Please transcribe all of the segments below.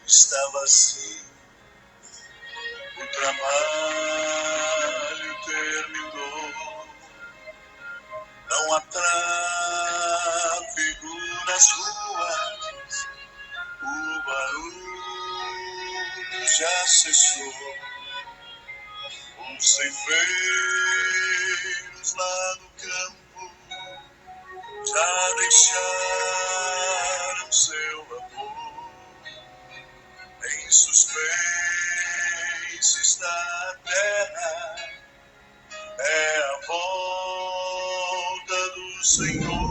estava assim, o trabalho terminou, não há tráfego nas ruas, o barulho já cessou, os ceifeiros lá no campo já deixaram seu amor. Em suspense está a terra, é a volta do Senhor.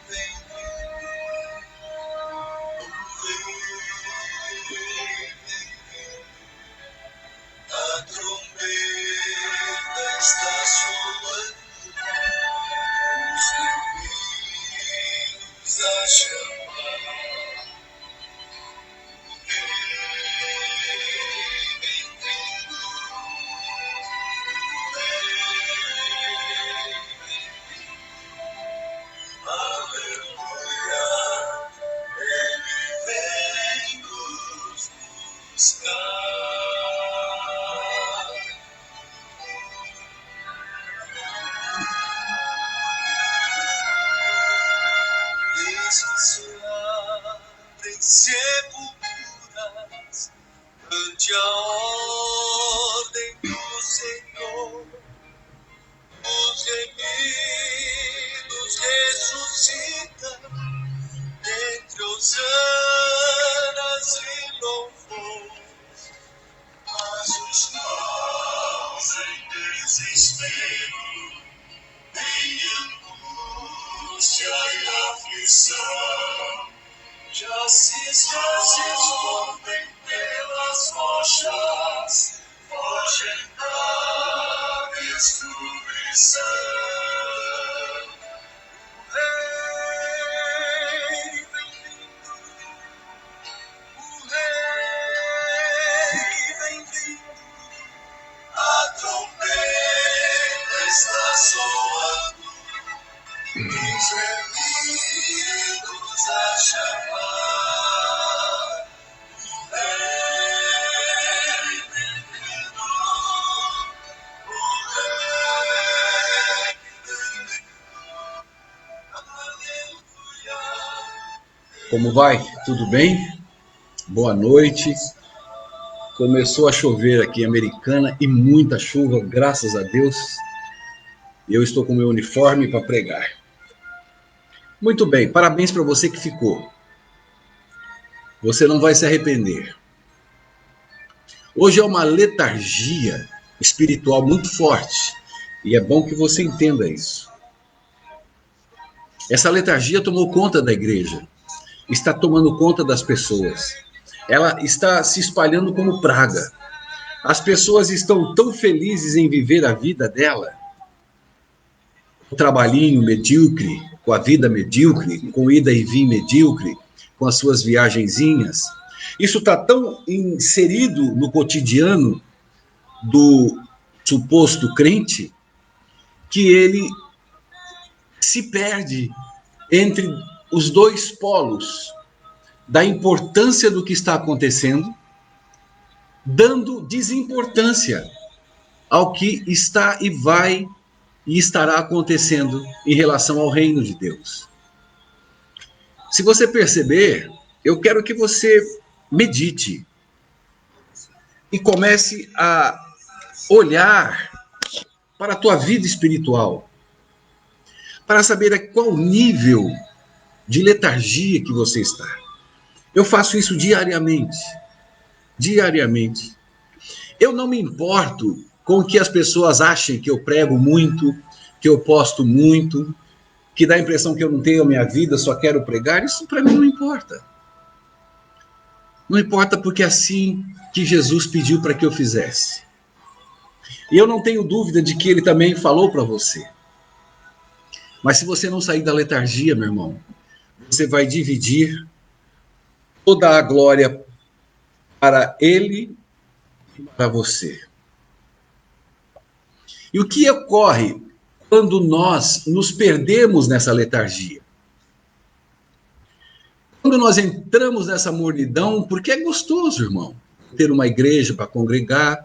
Vem, a trombeta está soando, os reunidos a chamar. Aleluia, ele vem nos buscar. Desde se abrem sepulturas ante a ordem do Senhor, os gemidos ressuscitam entre hosanas e louvores, mas os maus em desespero, em angústia e aflição, já se escondem pelas rochas, fogem da destruição. O Rei vem vindo, o Rei vem vindo, a trombeta está soando, os reunidos a chamar. O Rei vem vindo, o Rei vem vindo, aleluia. Como vai? Tudo bem? Boa noite. Começou a chover aqui em Americana e muita chuva, graças a Deus. Eu estou com meu uniforme para pregar. Muito bem, parabéns para você que ficou. Você não vai se arrepender. Hoje é uma letargia espiritual muito forte e é bom que você entenda isso. Essa letargia tomou conta da igreja, está tomando conta das pessoas. Ela está se espalhando como praga. As pessoas estão tão felizes em viver a vida dela, o trabalhinho medíocre, com a vida medíocre, com ida e vinda medíocre, com as suas viagenzinhas. Isso está tão inserido no cotidiano do suposto crente que ele se perde entre os dois polos da importância do que está acontecendo, dando desimportância ao que está e vai e estará acontecendo em relação ao reino de Deus. Se você perceber, eu quero que você medite e comece a olhar para a tua vida espiritual, para saber a qual nível de letargia que você está. Eu faço isso diariamente. Diariamente. Eu não me importo com que as pessoas achem que eu prego muito, que eu posto muito, que dá a impressão que eu não tenho a minha vida, só quero pregar. Isso para mim não importa. Não importa porque é assim que Jesus pediu para que eu fizesse. E eu não tenho dúvida de que ele também falou para você. Mas se você não sair da letargia, meu irmão, você vai dividir toda a glória para ele e para você. E o que ocorre quando nós nos perdemos nessa letargia? quando nós entramos nessa mornidão, porque é gostoso, irmão, ter uma igreja para congregar.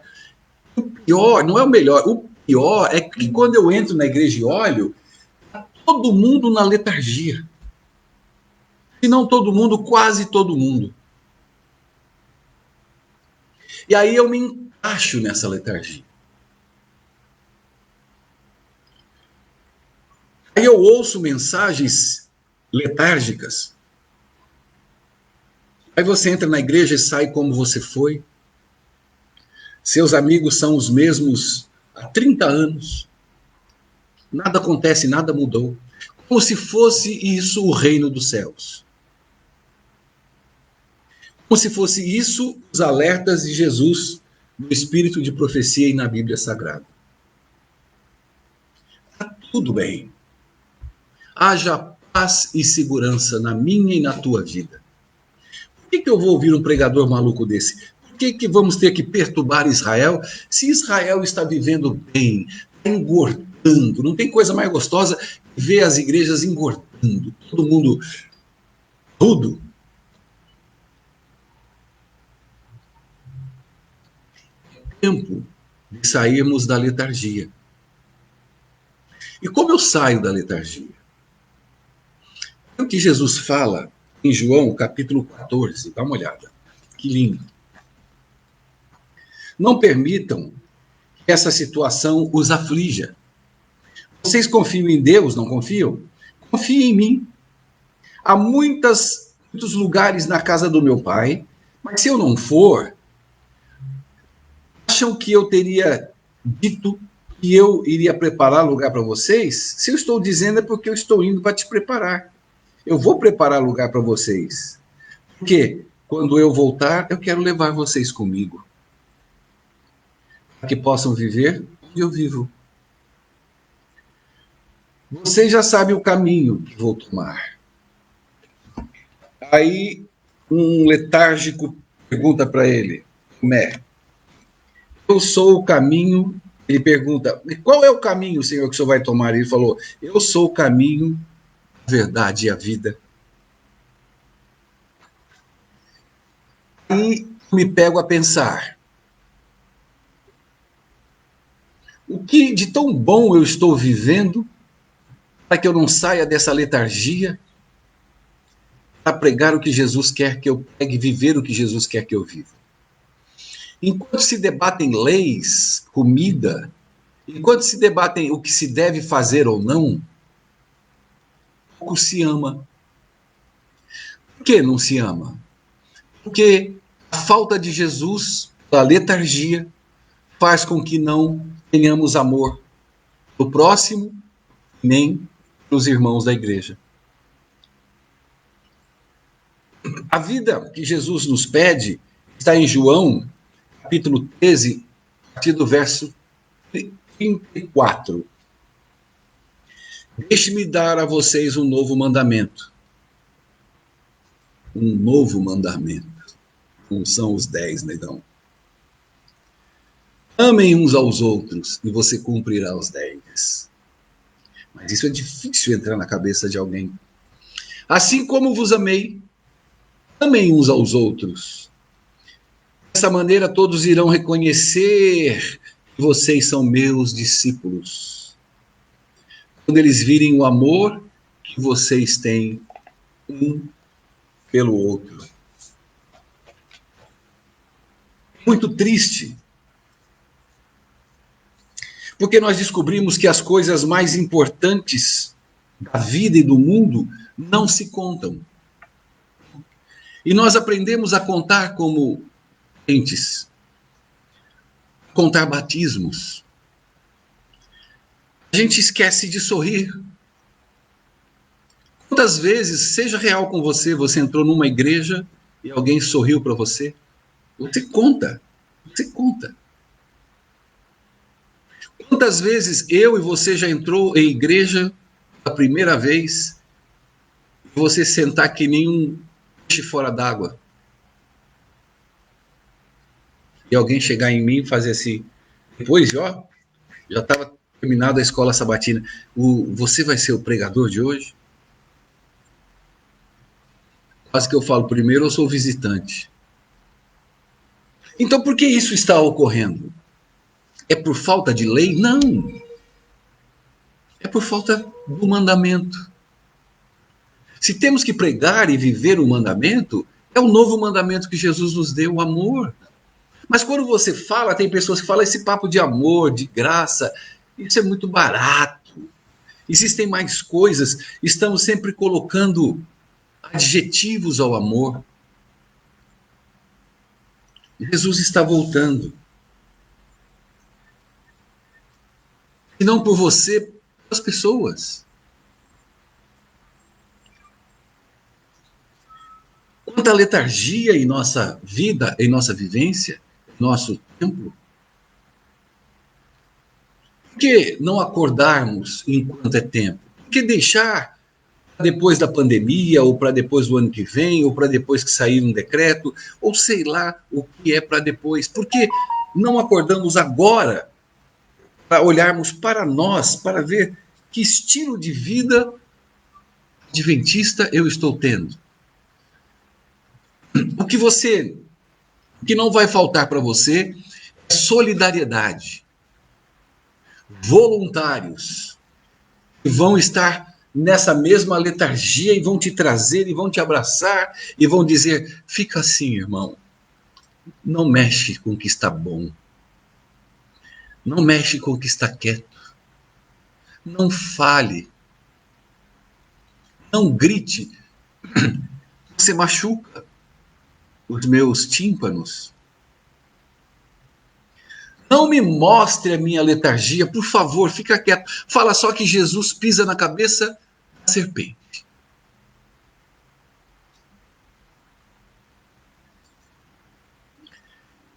O pior, não é o melhor, o pior é que quando eu entro na igreja e olho, tá todo mundo na letargia. Se não todo mundo, quase todo mundo. E aí eu me encaixo nessa letargia. Aí eu ouço mensagens letárgicas. Aí você entra na igreja e sai como você foi. Seus amigos são os mesmos há 30 anos. Nada acontece, nada mudou. Como se fosse isso o reino dos céus. Como se fosse isso os alertas de Jesus no espírito de profecia e na Bíblia Sagrada. Está tudo bem. Haja paz e segurança na minha e na tua vida. Por que eu vou ouvir um pregador maluco desse? Por que vamos ter que perturbar Israel se Israel está vivendo bem, está engordando? Não tem coisa mais gostosa que ver as igrejas engordando. Todo mundo, tudo. Tempo de sairmos da letargia. E como eu saio da letargia? É o que Jesus fala em João, capítulo 14. Dá uma olhada. Que lindo. Não permitam que essa situação os aflija. Vocês confiam em Deus, não confiam? Confiem em mim. Há muitos lugares na casa do meu pai, mas se eu não for, acham que eu teria dito que eu iria preparar lugar para vocês? Se eu estou dizendo é porque eu estou indo para te preparar. Eu vou preparar lugar para vocês. Porque quando eu voltar, eu quero levar vocês comigo. Para que possam viver onde eu vivo. Vocês já sabem o caminho que vou tomar. Aí um letárgico pergunta para ele, Tomé, eu sou o caminho. Ele pergunta, qual é o caminho, Senhor, que o Senhor vai tomar? Ele falou, eu sou o caminho, a verdade e a vida. Aí me pego a pensar, o que de tão bom eu estou vivendo para que eu não saia dessa letargia, para pregar o que Jesus quer que eu pregue, viver o que Jesus quer que eu viva. Enquanto se debatem leis, comida, enquanto se debatem o que se deve fazer ou não, pouco se ama. Por que não se ama? Porque a falta de Jesus, a letargia, faz com que não tenhamos amor do próximo, nem dos irmãos da igreja. A vida que Jesus nos pede está em João, capítulo 13, a partir do verso 34. Deixe-me dar a vocês um novo mandamento. Um novo mandamento. Não são os 10, negão. Amem uns aos outros e você cumprirá os 10. Mas isso é difícil entrar na cabeça de alguém. Assim como vos amei, amem uns aos outros. Dessa maneira todos irão reconhecer que vocês são meus discípulos. Quando eles virem o amor que vocês têm um pelo outro. Muito triste. Porque nós descobrimos que as coisas mais importantes da vida e do mundo não se contam. E nós aprendemos a contar como crentes, contar batismos. A gente esquece de sorrir. Quantas vezes, seja real com você, você entrou numa igreja e alguém sorriu para você? Você conta. Você conta. Quantas vezes eu e você já entrou em igreja a primeira vez e você sentar que nem um peixe fora d'água? E alguém chegar em mim e fazer assim, depois, ó, já estava terminada a escola sabatina, você vai ser o pregador de hoje? Quase que eu falo, primeiro eu sou visitante. Então por que isso está ocorrendo? É por falta de lei? Não. É por falta do mandamento. Se temos que pregar e viver o mandamento, é o novo mandamento que Jesus nos deu, o amor. Mas quando você fala, tem pessoas que falam esse papo de amor, de graça, isso é muito barato. Existem mais coisas, estamos sempre colocando adjetivos ao amor. Jesus está voltando. E não por você, pelas pessoas. Quanta letargia em nossa vida, em nossa vivência, em nosso tempo. Por que não acordarmos enquanto é tempo? Por que deixar depois da pandemia, ou para depois do ano que vem, ou para depois que sair um decreto, ou sei lá o que é para depois? Por que não acordamos agora para olharmos para nós, para ver que estilo de vida adventista eu estou tendo? O que não vai faltar para você é solidariedade. Voluntários que vão estar nessa mesma letargia e vão te trazer e vão te abraçar e vão dizer: fica assim, irmão, não mexe com o que está bom, não mexe com o que está quieto, não fale, não grite, você machuca os meus tímpanos. Não me mostre a minha letargia, por favor, fica quieto. Fala só que Jesus pisa na cabeça da serpente.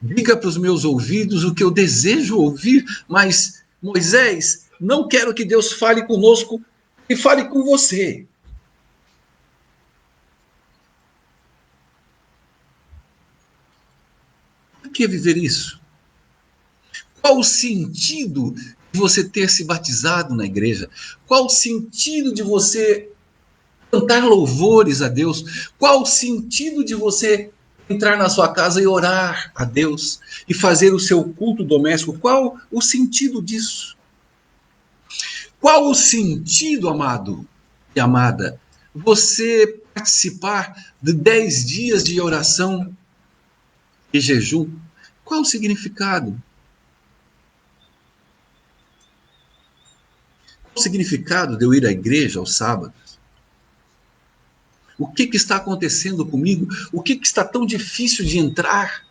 Diga para os meus ouvidos o que eu desejo ouvir, mas, Moisés, não quero que Deus fale conosco e fale com você. Por que viver isso? Qual o sentido de você ter se batizado na igreja? Qual o sentido de você cantar louvores a Deus? Qual o sentido de você entrar na sua casa e orar a Deus e fazer o seu culto doméstico? Qual o sentido disso? Qual o sentido, amado e amada, você participar de 10 dias de oração e jejum? Qual o significado? Qual o significado de eu ir à igreja aos sábados? O que está acontecendo comigo? O que está tão difícil de entrar,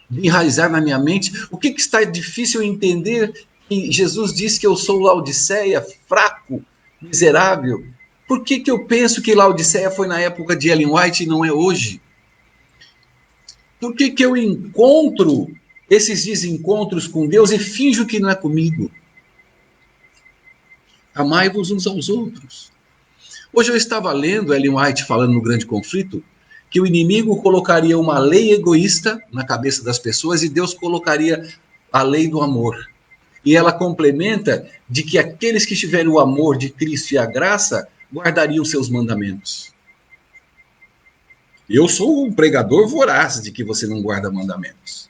de enraizar na minha mente? O que está difícil entender que Jesus disse que eu sou Laodiceia, fraco, miserável? Por que eu penso que Laodiceia foi na época de Ellen White e não é hoje? Por que eu encontro esses desencontros com Deus e finjo que não é comigo? Amai-vos uns aos outros. Hoje eu estava lendo Ellen White falando no Grande Conflito que o inimigo colocaria uma lei egoísta na cabeça das pessoas e Deus colocaria a lei do amor. E ela complementa de que aqueles que tiverem o amor de Cristo e a graça guardariam seus mandamentos. Eu sou um pregador voraz de que você não guarda mandamentos.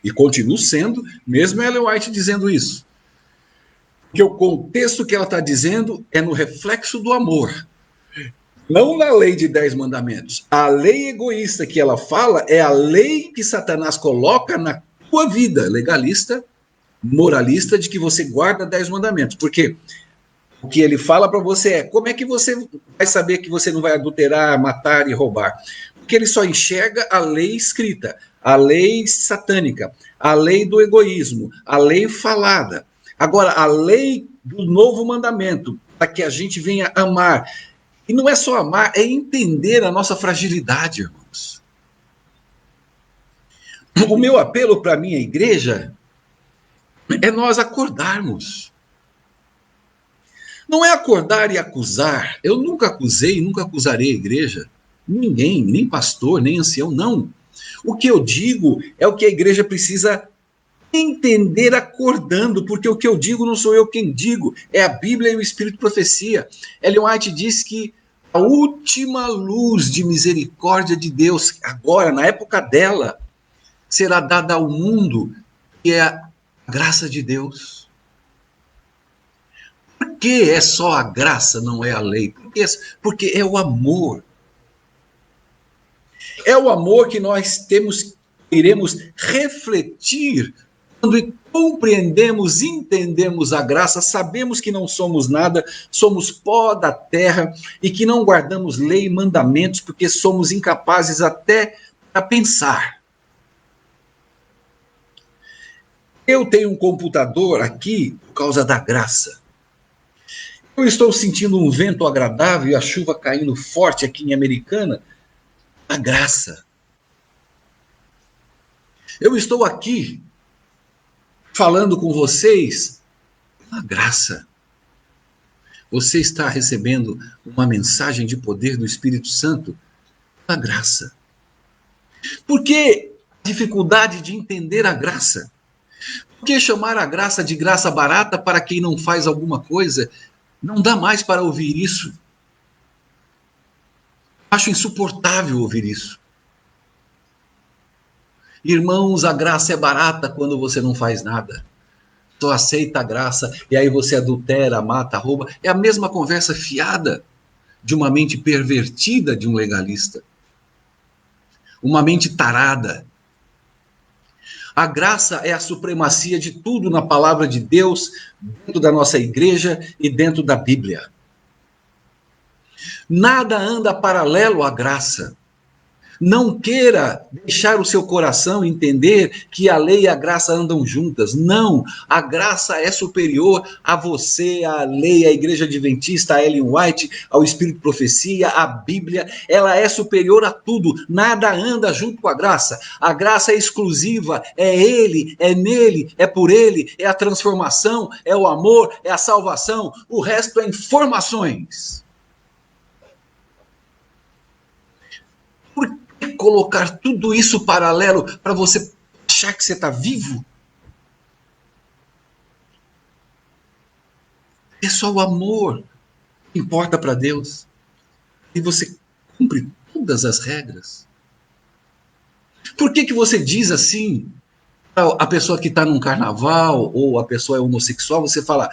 E continuo sendo, mesmo Ellen White dizendo isso. Porque o contexto que ela está dizendo é no reflexo do amor. Não na lei de 10 mandamentos. A lei egoísta que ela fala é a lei que Satanás coloca na tua vida, legalista, moralista, de que você guarda 10 mandamentos. Porque o que ele fala para você é: como é que você vai saber que você não vai adulterar, matar e roubar? Porque ele só enxerga a lei escrita, a lei satânica, a lei do egoísmo, a lei falada. Agora, a lei do novo mandamento, para que a gente venha amar. E não é só amar, é entender a nossa fragilidade, irmãos. O meu apelo para a minha igreja é nós acordarmos. Não é acordar e acusar. Eu nunca acusei, nunca acusarei a igreja. Ninguém, nem pastor, nem ancião, não. O que eu digo é o que a igreja precisa entender acordando, porque o que eu digo não sou eu quem digo, é a Bíblia e o Espírito de Profecia. Ellen White diz que A última luz de misericórdia de Deus, agora, na época dela, será dada ao mundo, que é a graça de Deus. Por que é só a graça, não é a lei? Porque é o amor. É o amor que nós iremos refletir quando compreendemos, entendemos a graça, sabemos que não somos nada, somos pó da terra e que não guardamos lei e mandamentos porque somos incapazes até para pensar. Eu tenho um computador aqui por causa da graça. Eu estou sentindo um vento agradável e a chuva caindo forte aqui em Americana, a graça. Eu estou aqui falando com vocês, a graça. Você está recebendo uma mensagem de poder do Espírito Santo, a graça. Por que a dificuldade de entender a graça? Por que chamar a graça de graça barata para quem não faz alguma coisa? Não dá mais para ouvir isso. Acho insuportável ouvir isso. Irmãos, a graça é barata quando você não faz nada. Só aceita a graça e aí você adultera, mata, rouba. É a mesma conversa fiada de uma mente pervertida de um legalista. Uma mente tarada. A graça é a supremacia de tudo na palavra de Deus, dentro da nossa igreja e dentro da Bíblia. Nada anda paralelo à graça. Não queira deixar o seu coração entender que a lei e a graça andam juntas. Não, a graça é superior a você, a lei, a igreja adventista, a Ellen White, ao Espírito de Profecia, a Bíblia. Ela é superior a tudo. Nada anda junto com a graça. A graça é exclusiva, é Ele, é nele, é por Ele, é a transformação, é o amor, é a salvação. O resto é informações. Colocar tudo isso paralelo para você achar que você está vivo? É só o amor que importa para Deus. E você cumpre todas as regras. Por que você diz assim? A pessoa que está num carnaval ou a pessoa é homossexual, você fala,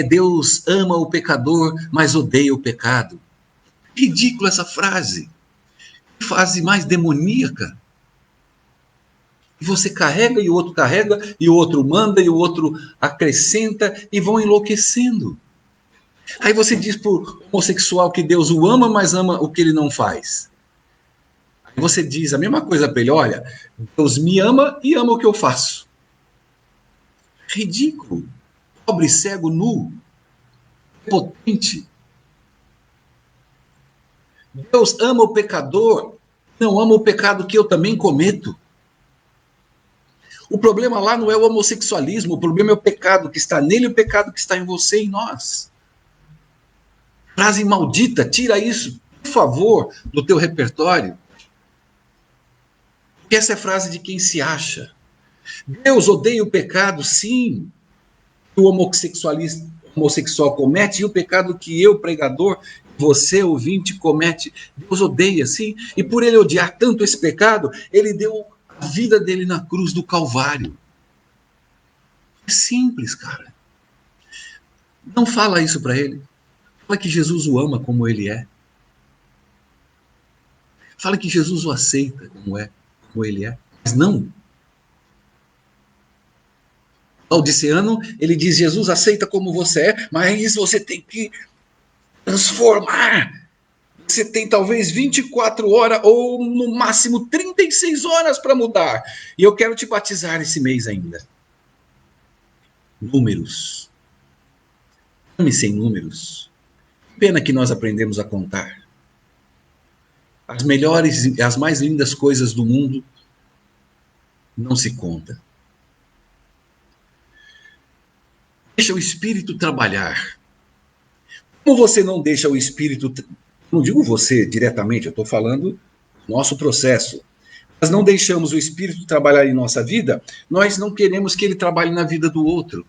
Deus ama o pecador, mas odeia o pecado. Ridícula essa frase. Fase mais demoníaca. E você carrega e o outro carrega, e o outro manda e o outro acrescenta e vão enlouquecendo. Aí você diz para o homossexual que Deus o ama, mas ama o que ele não faz. Aí você diz a mesma coisa para ele, olha, Deus me ama e ama o que eu faço. Ridículo. Pobre, cego, nu, potente. Deus ama o pecador, não ama o pecado que eu também cometo. O problema lá não é o homossexualismo, o problema é o pecado que está nele e o pecado que está em você e em nós. Frase maldita, tira isso, por favor, do teu repertório. Porque essa é frase de quem se acha. Deus odeia o pecado, sim, que o homossexual comete e o pecado que eu, pregador, você, ouvinte, comete. Deus odeia, sim. E por ele odiar tanto esse pecado, ele deu a vida dele na cruz do Calvário. É simples, cara. Não fala isso para ele. Fala que Jesus o ama como ele é. Fala que Jesus o aceita como ele é. Mas não. Laodiceano, ele diz, Jesus aceita como você é, mas você tem que transformar. Você tem talvez 24 horas ou no máximo 36 horas para mudar. E eu quero te batizar esse mês ainda. Números. Ame sem números. Pena que nós aprendemos a contar. As melhores e as mais lindas coisas do mundo não se conta. Deixa o Espírito trabalhar. Como você não deixa o Espírito, não digo você diretamente, eu estou falando nosso processo, mas não deixamos o Espírito trabalhar em nossa vida, nós não queremos que ele trabalhe na vida do outro.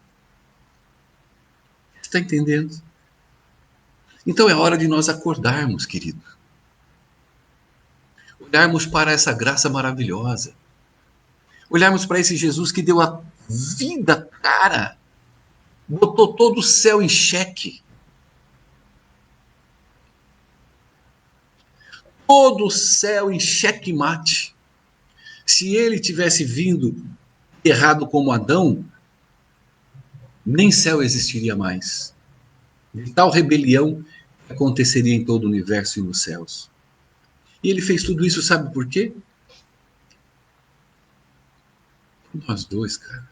Você está entendendo? Então é hora de nós acordarmos, querido. Olharmos para essa graça maravilhosa. Olharmos para esse Jesus que deu a vida, cara. Botou todo o céu em xeque. Todo o céu em xeque-mate. Se ele tivesse vindo errado como Adão, nem céu existiria mais. De tal rebelião aconteceria em todo o universo e nos céus. E ele fez tudo isso, sabe por quê? Por nós dois, cara.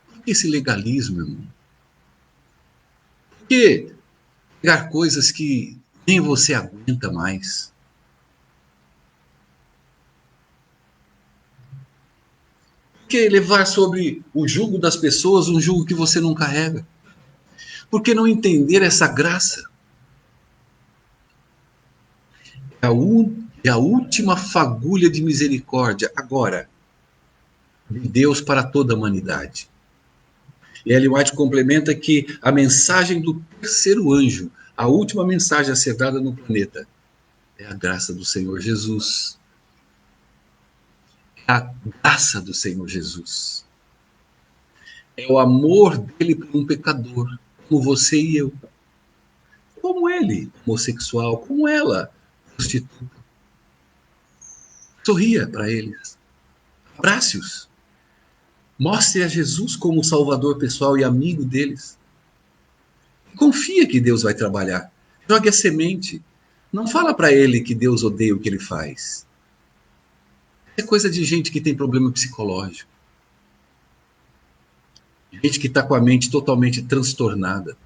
Por que esse legalismo, irmão? Por que pegar coisas que nem você aguenta mais? Por que levar sobre o jugo das pessoas um jugo que você não carrega? Por que não entender essa graça? É a última fagulha de misericórdia, agora, de Deus para toda a humanidade. E Ellen White complementa que a mensagem do terceiro anjo, a última mensagem a ser dada no planeta, é a graça do Senhor Jesus. É a graça do Senhor Jesus. É o amor dele por um pecador, como você e eu. Como ele, homossexual, como ela, prostituta. Sorria para eles. Abrace-os. Mostre a Jesus como o salvador pessoal e amigo deles. Confia que Deus vai trabalhar. Jogue a semente. Não fala para ele que Deus odeia o que ele faz. É coisa de gente que tem problema psicológico. Gente que está com a mente totalmente transtornada.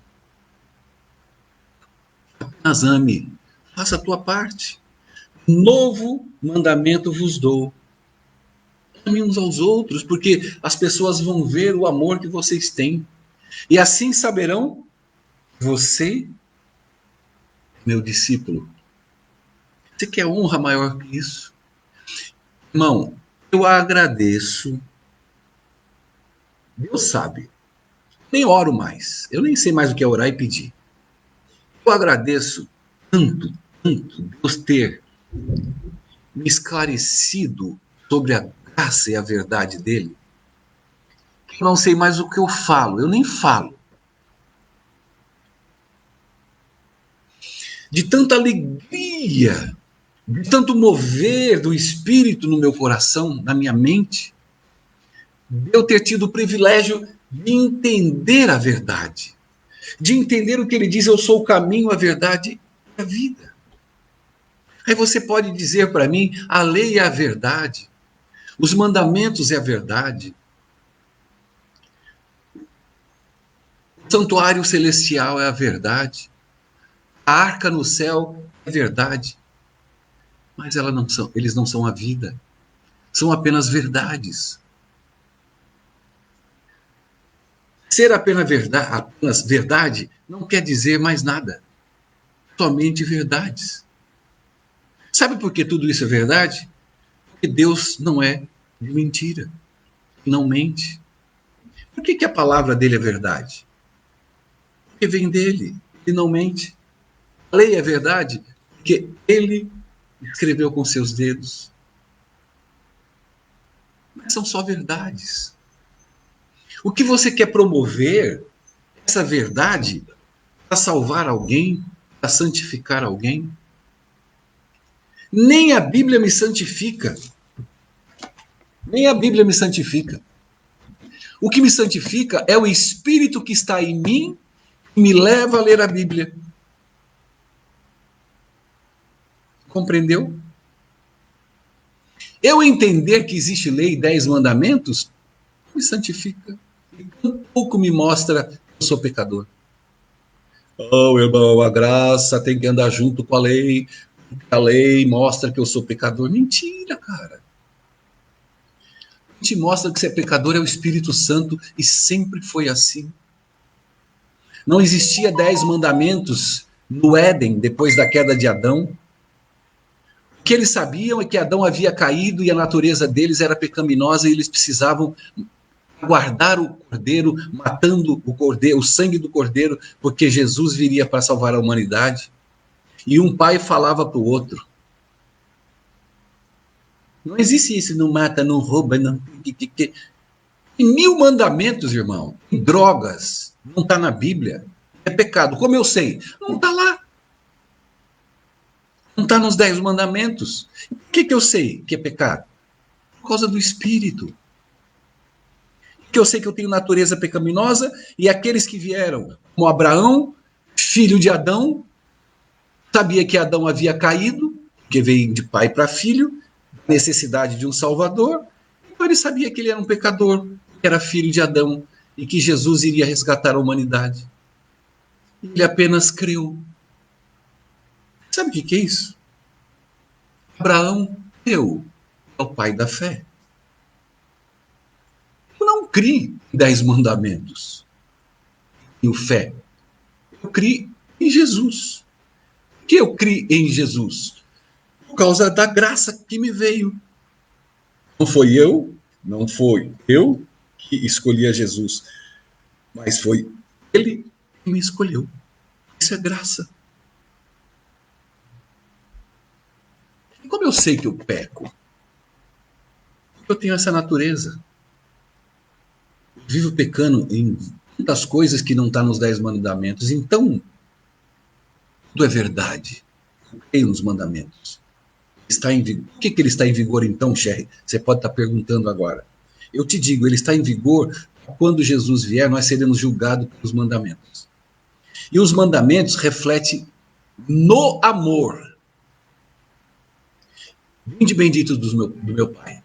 Apenas ame. Faça a tua parte. Novo mandamento vos dou. Ame uns aos outros, porque as pessoas vão ver o amor que vocês têm. E assim saberão, você, meu discípulo. Você quer honra maior que isso? Irmão, eu agradeço. Deus sabe. Nem oro mais. Eu nem sei mais o que é orar e pedir. Eu agradeço tanto, tanto Deus ter me esclarecido sobre a graça e a verdade dele. Eu não sei mais o que eu falo. Eu nem falo. De tanta alegria, de tanto mover do Espírito no meu coração, na minha mente, de eu ter tido o privilégio de entender a verdade, de entender o que ele diz, eu sou o caminho, a verdade e a vida. Aí você pode dizer para mim, a lei é a verdade, os mandamentos é a verdade, o santuário celestial é a verdade, a arca no céu é a verdade, mas eles não são a vida, são apenas verdades. Ser apenas verdade não quer dizer mais nada. Somente verdades. Sabe por que tudo isso é verdade? Porque Deus não é de mentira. Não mente. Por que a palavra dele é verdade? Porque vem dele. Ele não mente. A lei é verdade porque ele escreveu com seus dedos. Mas são só verdades. O que você quer promover, essa verdade, para salvar alguém, para santificar alguém? Nem a Bíblia me santifica. Nem a Bíblia me santifica. O que me santifica é o Espírito que está em mim que me leva a ler a Bíblia. Compreendeu? Eu entender que existe lei e 10 mandamentos me santifica. E um pouco me mostra que eu sou pecador. Oh, irmão, a graça tem que andar junto com a lei. A lei mostra que eu sou pecador. Mentira, cara. O que te mostra que você é pecador é o Espírito Santo e sempre foi assim. Não existia 10 mandamentos no Éden depois da queda de Adão. O que eles sabiam é que Adão havia caído e a natureza deles era pecaminosa e eles precisavam guardar o cordeiro, matando o cordeiro, o sangue do cordeiro, porque Jesus viria para salvar a humanidade. E um pai falava para o outro. Não existe isso, não mata, não rouba, não. Tem 1000 mandamentos, irmão. Drogas. Não está na Bíblia. É pecado. Como eu sei? Não está lá. Não está nos 10 mandamentos. Por que eu sei que é pecado? Por causa do Espírito. Porque eu sei que eu tenho natureza pecaminosa e aqueles que vieram, como Abraão, filho de Adão, sabia que Adão havia caído, porque veio de pai para filho, necessidade de um Salvador. Então ele sabia que ele era um pecador, que era filho de Adão e que Jesus iria resgatar a humanidade. Ele apenas creu. Sabe o que é isso? Abraão creu, é o pai da fé. Eu não criei em 10 mandamentos. Tenho fé. Eu criei em Jesus. Por que eu criei em Jesus? Por causa da graça que me veio. Não foi eu que escolhi a Jesus, mas foi ele que me escolheu. Isso é graça. E como eu sei que eu peco? Porque eu tenho essa natureza. Eu vivo pecando em muitas coisas que não estão nos 10 mandamentos. Então, tudo é verdade. Eu creio nos mandamentos. Está em vigor. Por que ele está em vigor então, Sherry? Você pode estar perguntando agora. Eu te digo, ele está em vigor quando Jesus vier, nós seremos julgados pelos mandamentos. E os mandamentos refletem no amor. Vinde bendito do meu Pai.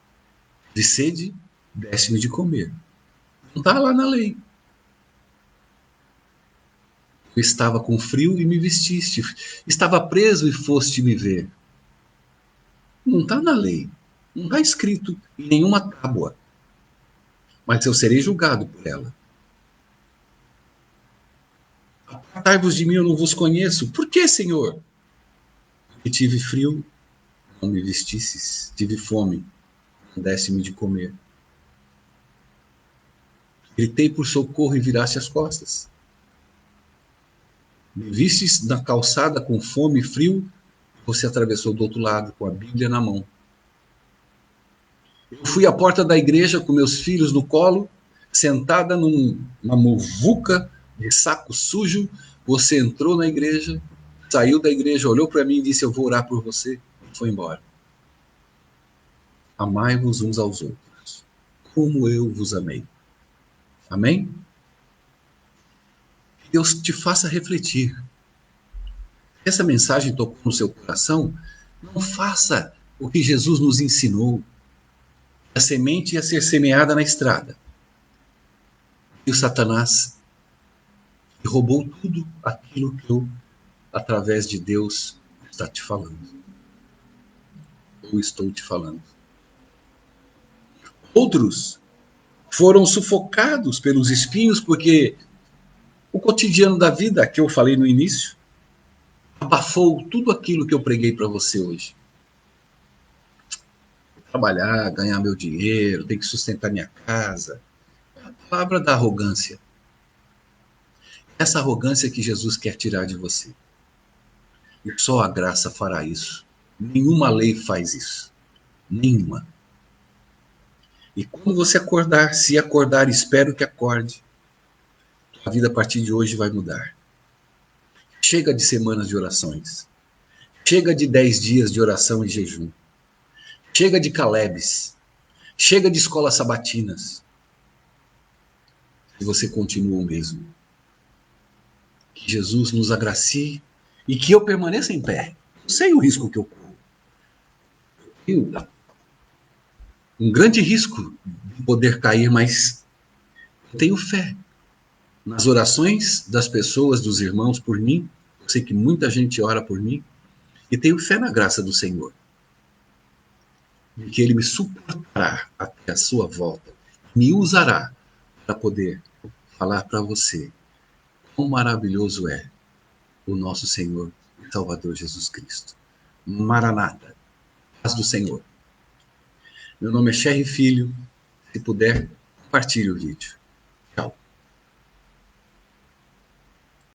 De sede, deste-me de comer. Não está lá na lei. Eu estava com frio e me vestiste. Estava preso e foste me ver. Não está na lei. Não está escrito em nenhuma tábua. Mas eu serei julgado por ela. Apartai-vos de mim, eu não vos conheço. Por que, Senhor? Porque tive frio, não me vestisses. Tive fome, não desse-me de comer. Gritei por socorro e viraste as costas. Me vistes na calçada com fome e frio, você atravessou do outro lado com a Bíblia na mão. Eu fui à porta da igreja com meus filhos no colo, sentada numa muvuca de saco sujo. Você entrou na igreja, saiu da igreja, olhou para mim e disse: eu vou orar por você, e foi embora. Amai-vos uns aos outros, como eu vos amei. Amém? Que Deus te faça refletir. Se essa mensagem tocou no seu coração, não faça o que Jesus nos ensinou. A semente ia ser semeada na estrada. E o Satanás roubou tudo aquilo que eu, através de Deus, está te falando. Eu estou te falando. Outros foram sufocados pelos espinhos, porque o cotidiano da vida, que eu falei no início, abafou tudo aquilo que eu preguei para você hoje. Trabalhar, ganhar meu dinheiro, ter que sustentar minha casa. É a palavra da arrogância. Essa arrogância que Jesus quer tirar de você. E só a graça fará isso. Nenhuma lei faz isso. Nenhuma. E quando você acordar, se acordar, espero que acorde, a vida a partir de hoje vai mudar. Chega de semanas de orações. Chega de 10 dias de oração e jejum. Chega de Calebes. Chega de escolas sabatinas. E você continua o mesmo. Que Jesus nos agracie e que eu permaneça em pé. Não sei o risco que eu corro. Eu tenho um grande risco de poder cair, mas eu tenho fé nas orações das pessoas, dos irmãos por mim. Eu sei que muita gente ora por mim. E tenho fé na graça do Senhor. De que Ele me suportará até a sua volta. Me usará para poder falar para você quão maravilhoso é o nosso Senhor e Salvador Jesus Cristo. Maranata, paz do Senhor. Meu nome é Sherry Filho. Se puder, compartilhe o vídeo.